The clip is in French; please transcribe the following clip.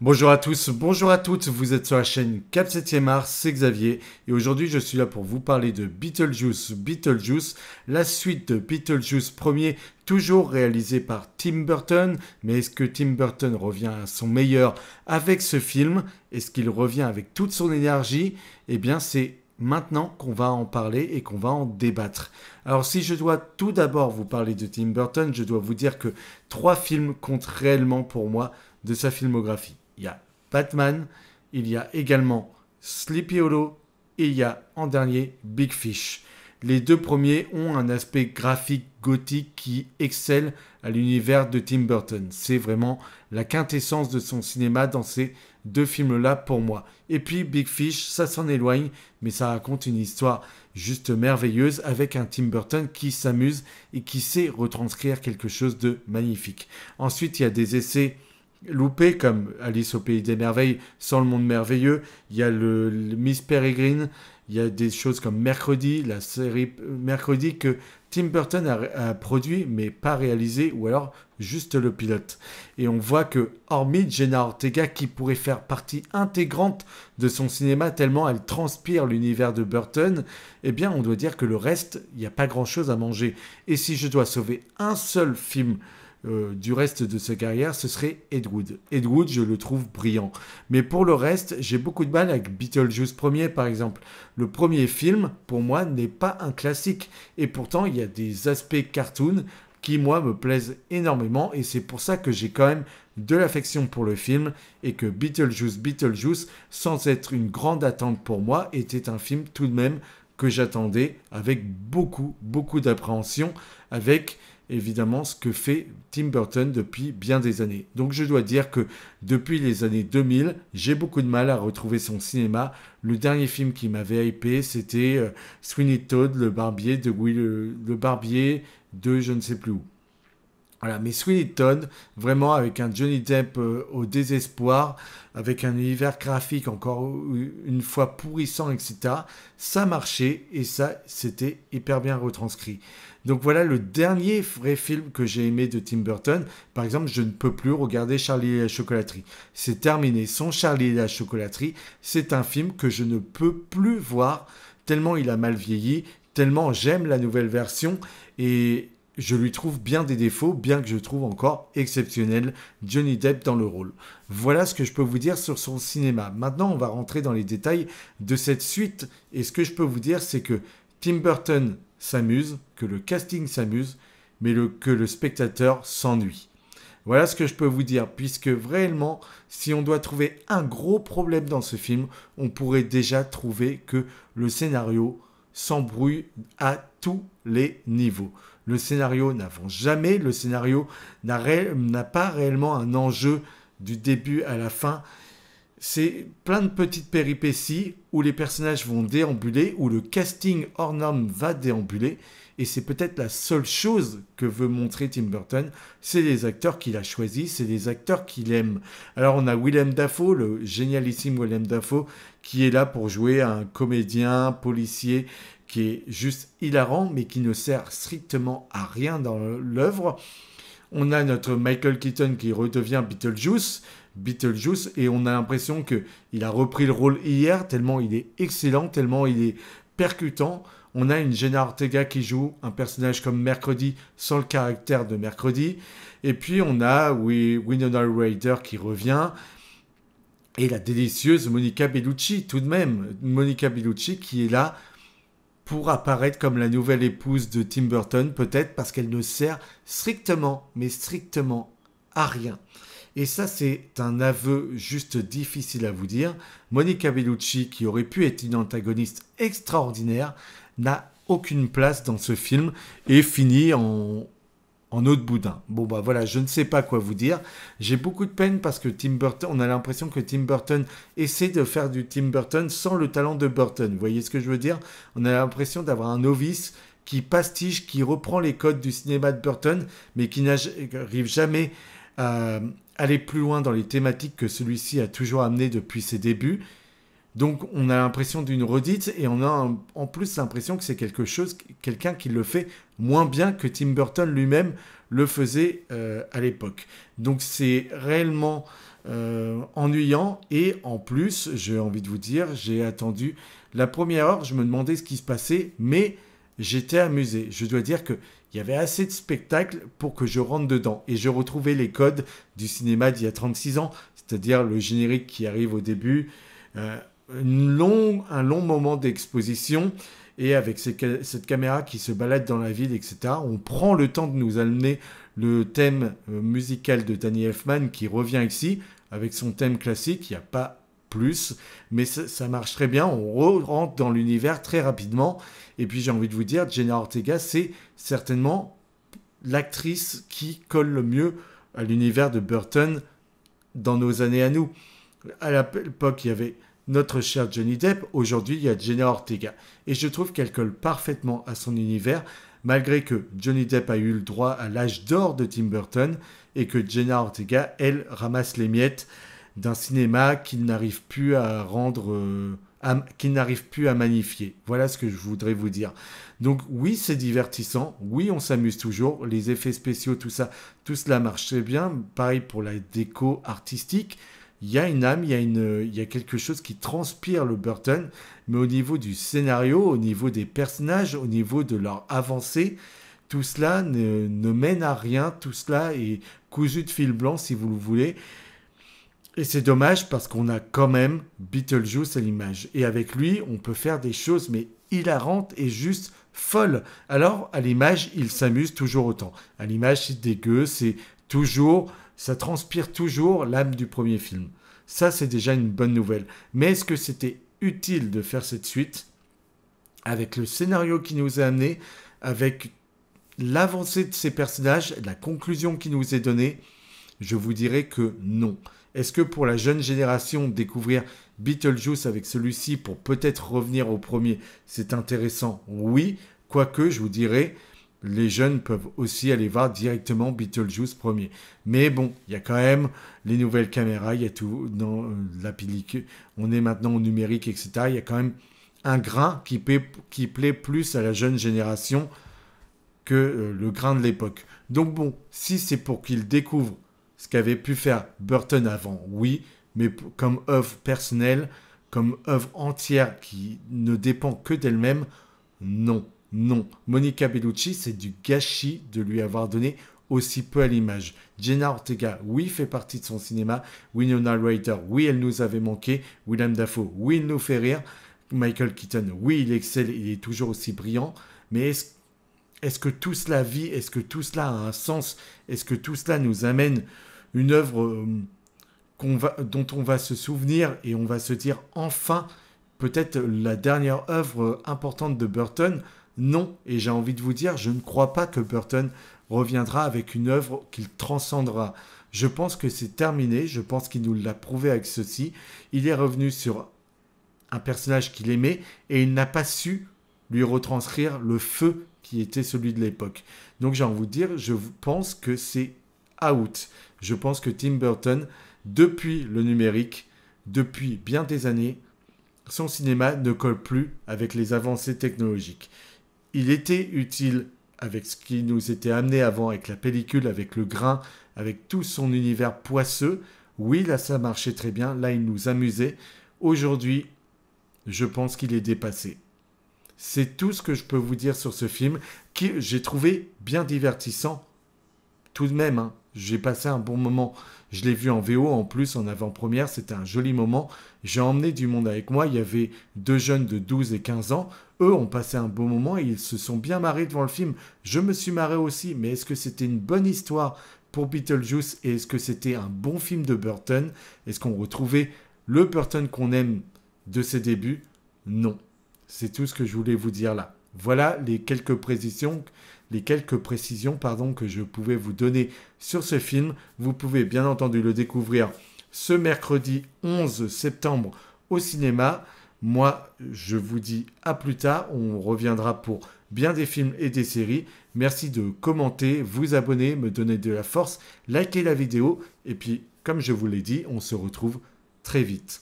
Bonjour à tous, bonjour à toutes, vous êtes sur la chaîne Cap 7e Art, c'est Xavier et aujourd'hui je suis là pour vous parler de Beetlejuice. Beetlejuice, la suite de Beetlejuice premier, toujours réalisé par Tim Burton, mais est-ce que Tim Burton revient à son meilleur avec ce film? Est-ce qu'il revient avec toute son énergie? Eh bien c'est maintenant qu'on va en parler et qu'on va en débattre. Alors si je dois tout d'abord vous parler de Tim Burton, je dois vous dire que trois films comptent réellement pour moi de sa filmographie. Il y a Batman, il y a également Sleepy Hollow et il y a en dernier Big Fish. Les deux premiers ont un aspect graphique gothique qui excelle à l'univers de Tim Burton. C'est vraiment la quintessence de son cinéma dans ces deux films-là pour moi. Et puis Big Fish, ça s'en éloigne, mais ça raconte une histoire juste merveilleuse avec un Tim Burton qui s'amuse et qui sait retranscrire quelque chose de magnifique. Ensuite, il y a des essais loupés comme Alice au Pays des Merveilles sans le monde merveilleux. Il y a le Miss Peregrine. Il y a des choses comme Mercredi, la série Mercredi que Tim Burton a produit mais pas réalisé ou alors juste le pilote. Et on voit que hormis Jenna Ortega qui pourrait faire partie intégrante de son cinéma tellement elle transpire l'univers de Burton, eh bien on doit dire que le reste, il n'y a pas grand chose à manger. Et si je dois sauver un seul film du reste de sa carrière, ce serait Ed Wood. Ed Wood, je le trouve brillant. Mais pour le reste, j'ai beaucoup de mal avec Beetlejuice premier, par exemple. Le premier film, pour moi, n'est pas un classique. Et pourtant, il y a des aspects cartoon qui, moi, me plaisent énormément. Et c'est pour ça que j'ai quand même de l'affection pour le film. Et que Beetlejuice, sans être une grande attente pour moi, était un film tout de même que j'attendais avec beaucoup, beaucoup d'appréhension, avec évidemment ce que fait Tim Burton depuis bien des années. Donc je dois dire que depuis les années 2000, j'ai beaucoup de mal à retrouver son cinéma. Le dernier film qui m'avait hypé, c'était Sweeney Todd, le barbier de je ne sais plus où. Voilà, mais Sweeney Todd, vraiment avec un Johnny Depp au désespoir, avec un univers graphique encore une fois pourrissant, etc., ça marchait et ça, c'était hyper bien retranscrit. Donc voilà le dernier vrai film que j'ai aimé de Tim Burton. Par exemple, je ne peux plus regarder Charlie et la chocolaterie. C'est terminé. Son Charlie et la chocolaterie, c'est un film que je ne peux plus voir tellement il a mal vieilli, tellement j'aime la nouvelle version et je lui trouve bien des défauts, bien que je trouve encore exceptionnel Johnny Depp dans le rôle. Voilà ce que je peux vous dire sur son cinéma. Maintenant, on va rentrer dans les détails de cette suite. Et ce que je peux vous dire, c'est que Tim Burton s'amuse, que le casting s'amuse, mais que le spectateur s'ennuie. Voilà ce que je peux vous dire, puisque réellement, si on doit trouver un gros problème dans ce film, on pourrait déjà trouver que le scénario s'embrouille à tous les niveaux. Le scénario n'avance jamais, le scénario n'a pas réellement un enjeu du début à la fin. C'est plein de petites péripéties où les personnages vont déambuler, où le casting hors norme va déambuler. Et c'est peut-être la seule chose que veut montrer Tim Burton, c'est les acteurs qu'il a choisis, c'est les acteurs qu'il aime. Alors on a Willem Dafoe, le génialissime Willem Dafoe, qui est là pour jouer un comédien, policier, qui est juste hilarant, mais qui ne sert strictement à rien dans l'œuvre. On a notre Michael Keaton qui redevient Beetlejuice, et on a l'impression qu'il a repris le rôle hier, tellement il est excellent, tellement il est percutant. On a une Jenna Ortega qui joue un personnage comme Mercredi sans le caractère de Mercredi. Et puis on a Winona Ryder qui revient. Et la délicieuse Monica Bellucci, tout de même. Monica Bellucci qui est là pour apparaître comme la nouvelle épouse de Tim Burton, peut-être parce qu'elle ne sert strictement, mais strictement à rien. Et ça, c'est un aveu juste difficile à vous dire. Monica Bellucci, qui aurait pu être une antagoniste extraordinaire, n'a aucune place dans ce film et finit en eau de boudin. Bon bah voilà, je ne sais pas quoi vous dire. J'ai beaucoup de peine parce que Tim Burton, on a l'impression que Tim Burton essaie de faire du Tim Burton sans le talent de Burton. Vous voyez ce que je veux dire? On a l'impression d'avoir un novice qui pastiche, qui reprend les codes du cinéma de Burton, mais qui n'arrive jamais à aller plus loin dans les thématiques que celui-ci a toujours amené depuis ses débuts. Donc on a l'impression d'une redite et on a en plus l'impression que c'est quelqu'un qui le fait moins bien que Tim Burton lui-même le faisait à l'époque. Donc c'est réellement ennuyant. Et en plus, j'ai envie de vous dire, j'ai attendu la première heure, je me demandais ce qui se passait, mais j'étais amusé. Je dois dire qu'il y avait assez de spectacles pour que je rentre dedans. Et je retrouvais les codes du cinéma d'il y a 36 ans, c'est-à-dire le générique qui arrive au début, un long moment d'exposition, et avec cette caméra qui se balade dans la ville, etc. On prend le temps de nous amener le thème musical de Danny Elfman qui revient ici, avec son thème classique, il n'y a pas plus, mais ça marche très bien, on rentre dans l'univers très rapidement, et puis j'ai envie de vous dire, Jenna Ortega, c'est certainement l'actrice qui colle le mieux à l'univers de Burton dans nos années à nous. À l'époque, il y avait notre cher Johnny Depp, aujourd'hui il y a Jenna Ortega, et je trouve qu'elle colle parfaitement à son univers, malgré que Johnny Depp a eu le droit à l'âge d'or de Tim Burton, et que Jenna Ortega, elle, ramasse les miettes d'un cinéma qu'il n'arrive plus à rendre, qu'il n'arrive plus à magnifier. Voilà ce que je voudrais vous dire. Donc oui, c'est divertissant, oui, on s'amuse toujours, les effets spéciaux, tout ça, tout cela marche très bien. Pareil pour la déco artistique, il y a une âme, il y a quelque chose qui transpire le Burton, mais au niveau du scénario, au niveau des personnages, au niveau de leur avancée, tout cela ne mène à rien, tout cela est cousu de fil blanc si vous le voulez. Et c'est dommage parce qu'on a quand même Beetlejuice à l'image. Et avec lui, on peut faire des choses mais hilarantes et juste folles. Alors, à l'image, il s'amuse toujours autant. À l'image, c'est dégueu, c'est toujours, ça transpire toujours l'âme du premier film. Ça, c'est déjà une bonne nouvelle. Mais est-ce que c'était utile de faire cette suite avec le scénario qui nous est amené, avec l'avancée de ces personnages, la conclusion qui nous est donnée? Je vous dirais que non. Est-ce que pour la jeune génération, découvrir Beetlejuice avec celui-ci pour peut-être revenir au premier, c'est intéressant? Oui, quoique je vous dirais, les jeunes peuvent aussi aller voir directement Beetlejuice premier. Mais bon, il y a quand même les nouvelles caméras, il y a tout dans la pellicule, on est maintenant au numérique, etc. Il y a quand même un grain qui plaît plus à la jeune génération que le grain de l'époque. Donc bon, si c'est pour qu'ils découvrent ce qu'avait pu faire Burton avant, oui, mais comme œuvre personnelle, comme œuvre entière qui ne dépend que d'elle-même, non, non. Monica Bellucci, c'est du gâchis de lui avoir donné aussi peu à l'image. Jenna Ortega, oui, fait partie de son cinéma. Winona Ryder, oui, elle nous avait manqué. Willem Dafoe, oui, il nous fait rire. Michael Keaton, oui, il excelle, il est toujours aussi brillant. Mais est-ce que tout cela vit? Est-ce que tout cela a un sens? Est-ce que tout cela nous amène une œuvre dont on va se souvenir et on va se dire enfin, peut-être la dernière œuvre importante de Burton? Non, et j'ai envie de vous dire, je ne crois pas que Burton reviendra avec une œuvre qu'il transcendra. Je pense que c'est terminé, je pense qu'il nous l'a prouvé avec ceci. Il est revenu sur un personnage qu'il aimait et il n'a pas su lui retranscrire le feu qui était celui de l'époque. Donc j'ai envie de vous dire, je pense que c'est out. Je pense que Tim Burton, depuis le numérique, depuis bien des années, son cinéma ne colle plus avec les avancées technologiques. Il était utile avec ce qui nous était amené avant, avec la pellicule, avec le grain, avec tout son univers poisseux. Oui, là, ça marchait très bien. Là, il nous amusait. Aujourd'hui, je pense qu'il est dépassé. C'est tout ce que je peux vous dire sur ce film, que j'ai trouvé bien divertissant. Tout de même, hein. J'ai passé un bon moment. Je l'ai vu en VO en plus, en avant-première. C'était un joli moment. J'ai emmené du monde avec moi. Il y avait deux jeunes de 12 et 15 ans. Eux ont passé un beau moment et ils se sont bien marrés devant le film. Je me suis marré aussi. Mais est-ce que c'était une bonne histoire pour Beetlejuice et est-ce que c'était un bon film de Burton? Est-ce qu'on retrouvait le Burton qu'on aime de ses débuts? Non. C'est tout ce que je voulais vous dire là. Voilà les quelques précisions que je pouvais vous donner sur ce film. Vous pouvez bien entendu le découvrir ce mercredi 11 septembre au cinéma. Moi, je vous dis à plus tard. On reviendra pour bien des films et des séries. Merci de commenter, vous abonner, me donner de la force, liker la vidéo. Et puis, comme je vous l'ai dit, on se retrouve très vite.